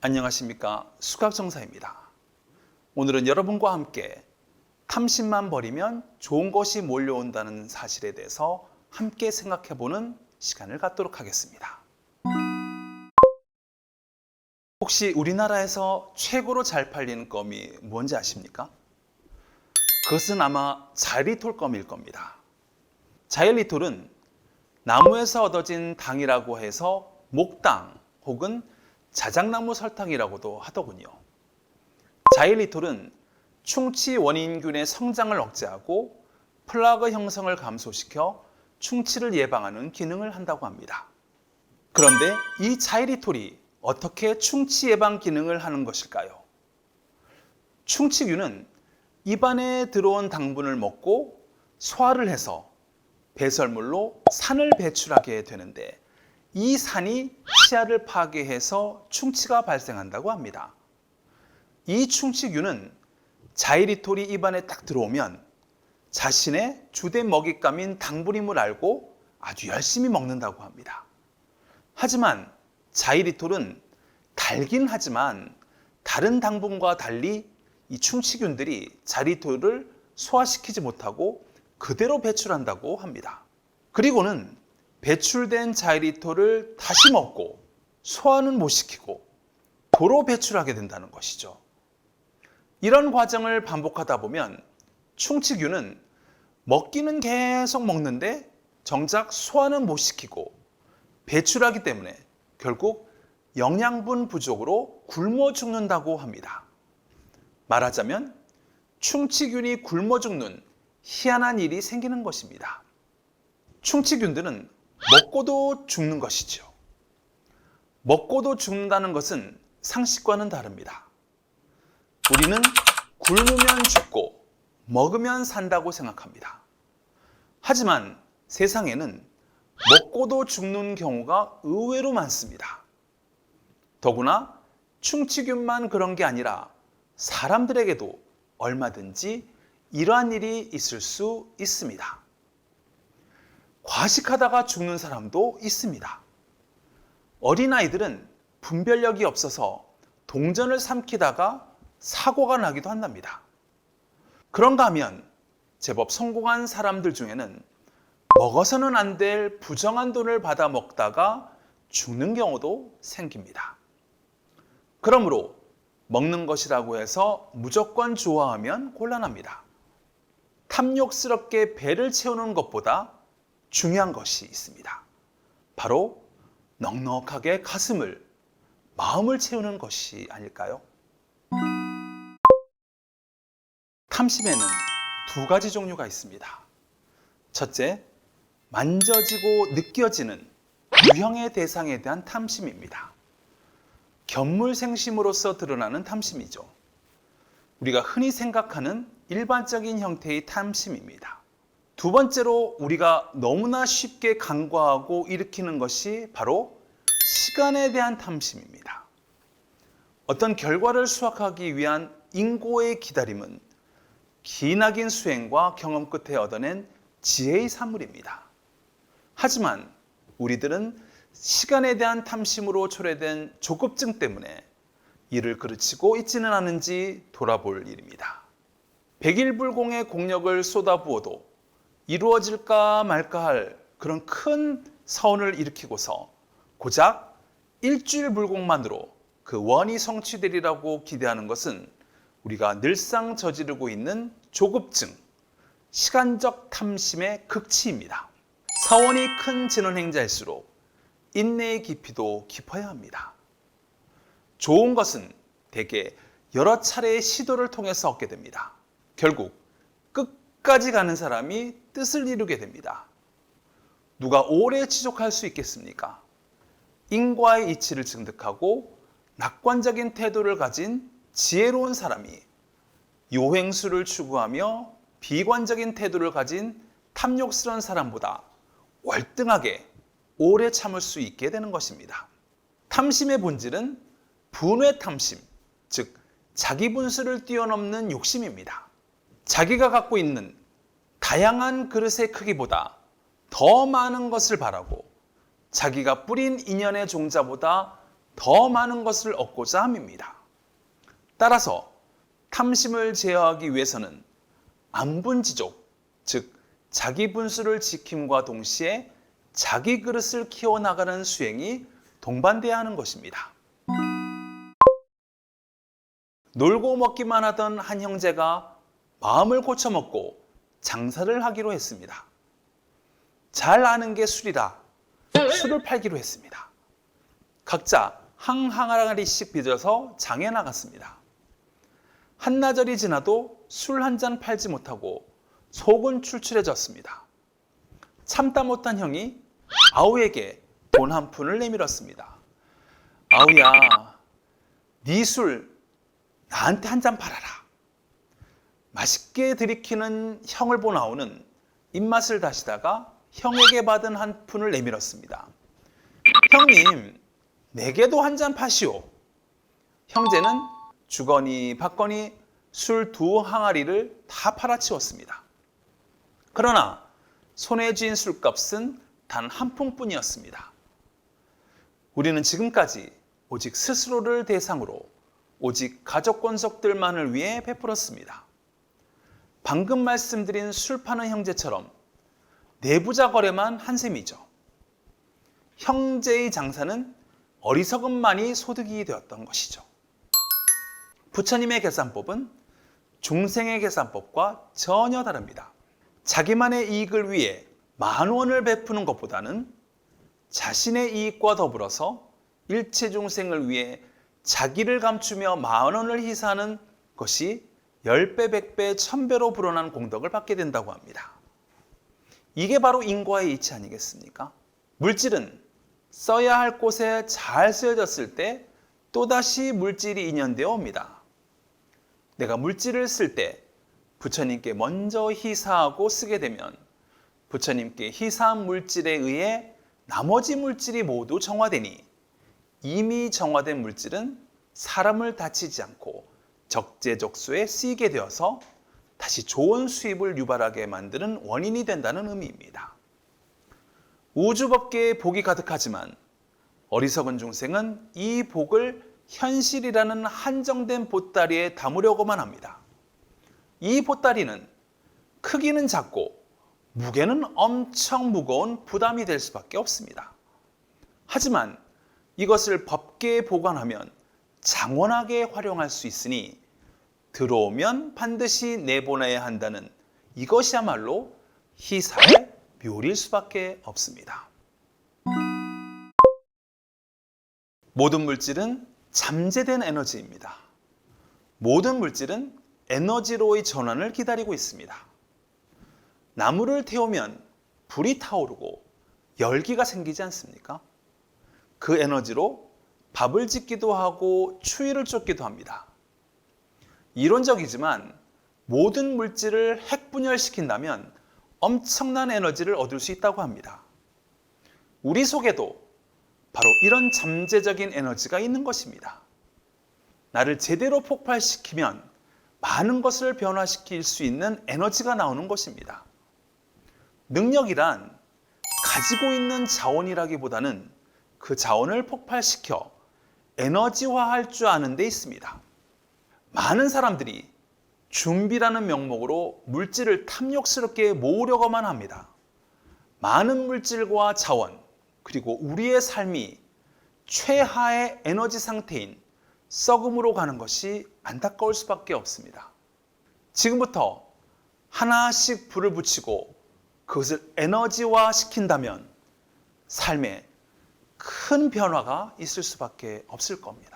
안녕하십니까, 수각정사입니다. 오늘은 여러분과 함께 탐심만 버리면 좋은 것이 몰려온다는 사실에 대해서 함께 생각해보는 시간을 갖도록 하겠습니다. 혹시 우리나라에서 최고로 잘 팔리는 껌이 뭔지 아십니까? 그것은 아마 자일리톨 껌일 겁니다. 자일리톨은 나무에서 얻어진 당이라고 해서 목당 혹은 자작나무 설탕이라고도 하더군요. 자일리톨은 충치 원인균의 성장을 억제하고 플라그 형성을 감소시켜 충치를 예방하는 기능을 한다고 합니다. 그런데 이 자일리톨이 어떻게 충치 예방 기능을 하는 것일까요? 충치균은 입안에 들어온 당분을 먹고 소화를 해서 배설물로 산을 배출하게 되는데 이 산이 치아를 파괴해서 충치가 발생한다고 합니다. 이 충치균은 자일리톨이 입안에 딱 들어오면 자신의 주된 먹잇감인 당분임을 알고 아주 열심히 먹는다고 합니다. 하지만 자일리톨은 달긴 하지만 다른 당분과 달리 이 충치균들이 자일리톨을 소화시키지 못하고 그대로 배출한다고 합니다. 그리고는 배출된 자일리톨을 다시 먹고 소화는 못 시키고 도로 배출하게 된다는 것이죠. 이런 과정을 반복하다 보면 충치균은 먹기는 계속 먹는데 정작 소화는 못 시키고 배출하기 때문에 결국 영양분 부족으로 굶어 죽는다고 합니다. 말하자면 충치균이 굶어 죽는 희한한 일이 생기는 것입니다. 충치균들은 먹고도 죽는 것이죠. 먹고도 죽는다는 것은 상식과는 다릅니다. 우리는 굶으면 죽고 먹으면 산다고 생각합니다. 하지만 세상에는 먹고도 죽는 경우가 의외로 많습니다. 더구나 충치균만 그런 게 아니라 사람들에게도 얼마든지 이러한 일이 있을 수 있습니다. 과식하다가 죽는 사람도 있습니다. 어린아이들은 분별력이 없어서 동전을 삼키다가 사고가 나기도 한답니다. 그런가 하면 제법 성공한 사람들 중에는 먹어서는 안 될 부정한 돈을 받아 먹다가 죽는 경우도 생깁니다. 그러므로 먹는 것이라고 해서 무조건 좋아하면 곤란합니다. 탐욕스럽게 배를 채우는 것보다 중요한 것이 있습니다. 바로 넉넉하게 가슴을, 마음을 채우는 것이 아닐까요? 탐심에는 두 가지 종류가 있습니다. 첫째, 만져지고 느껴지는 유형의 대상에 대한 탐심입니다. 견물생심으로서 드러나는 탐심이죠. 우리가 흔히 생각하는 일반적인 형태의 탐심입니다. 두 번째로 우리가 너무나 쉽게 간과하고 일으키는 것이 바로 시간에 대한 탐심입니다. 어떤 결과를 수확하기 위한 인고의 기다림은 기나긴 수행과 경험 끝에 얻어낸 지혜의 산물입니다. 하지만 우리들은 시간에 대한 탐심으로 초래된 조급증 때문에 이를 그르치고 있지는 않은지 돌아볼 일입니다. 백일불공의 공력을 쏟아부어도 이루어질까 말까 할 그런 큰 사원을 일으키고서 고작 일주일 불공만으로 그 원이 성취되리라고 기대하는 것은 우리가 늘상 저지르고 있는 조급증, 시간적 탐심의 극치입니다. 사원이 큰 진언행자일수록 인내의 깊이도 깊어야 합니다. 좋은 것은 대개 여러 차례의 시도를 통해서 얻게 됩니다. 결국 끝까지 가는 사람이 뜻을 이루게 됩니다. 누가 오래 지속할 수 있겠습니까? 인과의 이치를 증득하고 낙관적인 태도를 가진 지혜로운 사람이 요행수를 추구하며 비관적인 태도를 가진 탐욕스러운 사람보다 월등하게 오래 참을 수 있게 되는 것입니다. 탐심의 본질은 분외 탐심, 즉 자기 분수를 뛰어넘는 욕심입니다. 자기가 갖고 있는 다양한 그릇의 크기보다 더 많은 것을 바라고 자기가 뿌린 인연의 종자보다 더 많은 것을 얻고자 함입니다. 따라서 탐심을 제어하기 위해서는 안분지족, 즉 자기 분수를 지킴과 동시에 자기 그릇을 키워나가는 수행이 동반돼야 하는 것입니다. 놀고 먹기만 하던 한 형제가 마음을 고쳐먹고 장사를 하기로 했습니다. 잘 아는 게 술이라 술을 팔기로 했습니다. 각자 한 항아리씩 빚어서 장에 나갔습니다. 한나절이 지나도 술 한 잔 팔지 못하고 속은 출출해졌습니다. 참다 못한 형이 아우에게 돈 한 푼을 내밀었습니다. 아우야, 네 술 나한테 한 잔 팔아라. 맛있게 들이키는 형을 본 아우는 입맛을 다시다가 형에게 받은 한 푼을 내밀었습니다. 형님, 내게도 한 잔 파시오. 형제는 주거니 받거니 술 2항아리를 다 팔아치웠습니다. 그러나 손에 쥔 술값은 단 한 푼뿐이었습니다. 우리는 지금까지 오직 스스로를 대상으로 오직 가족 권속들만을 위해 베풀었습니다. 방금 말씀드린 술 파는 형제처럼 내부자 거래만 한 셈이죠. 형제의 장사는 어리석음만이 소득이 되었던 것이죠. 부처님의 계산법은 중생의 계산법과 전혀 다릅니다. 자기만의 이익을 위해 10,000원을 베푸는 것보다는 자신의 이익과 더불어서 일체 중생을 위해 자기를 감추며 10,000원을 희사하는 것이 10배, 100배, 1000배로 불어난 공덕을 받게 된다고 합니다. 이게 바로 인과의 이치 아니겠습니까? 물질은 써야 할 곳에 잘 쓰여졌을 때 또다시 물질이 인연되어 옵니다. 내가 물질을 쓸 때 부처님께 먼저 희사하고 쓰게 되면 부처님께 희사한 물질에 의해 나머지 물질이 모두 정화되니 이미 정화된 물질은 사람을 다치지 않고 적재적소에 쓰이게 되어서 다시 좋은 수입을 유발하게 만드는 원인이 된다는 의미입니다. 우주법계에 복이 가득하지만 어리석은 중생은 이 복을 현실이라는 한정된 보따리에 담으려고만 합니다. 이 보따리는 크기는 작고 무게는 엄청 무거운 부담이 될 수밖에 없습니다. 하지만 이것을 법계에 보관하면 장원하게 활용할 수 있으니 들어오면 반드시 내보내야 한다는 이것이야말로 희사의 묘리일 수밖에 없습니다. 모든 물질은 잠재된 에너지입니다. 모든 물질은 에너지로의 전환을 기다리고 있습니다. 나무를 태우면 불이 타오르고 열기가 생기지 않습니까? 그 에너지로 밥을 짓기도 하고 추위를 쫓기도 합니다. 이론적이지만 모든 물질을 핵분열시킨다면 엄청난 에너지를 얻을 수 있다고 합니다. 우리 속에도 바로 이런 잠재적인 에너지가 있는 것입니다. 나를 제대로 폭발시키면 많은 것을 변화시킬 수 있는 에너지가 나오는 것입니다. 능력이란 가지고 있는 자원이라기보다는 그 자원을 폭발시켜 에너지화할 줄 아는 데 있습니다. 많은 사람들이 준비라는 명목으로 물질을 탐욕스럽게 모으려고만 합니다. 많은 물질과 자원, 그리고 우리의 삶이 최하의 에너지 상태인 썩음으로 가는 것이 안타까울 수밖에 없습니다. 지금부터 하나씩 불을 붙이고 그것을 에너지화 시킨다면 삶에 큰 변화가 있을 수밖에 없을 겁니다.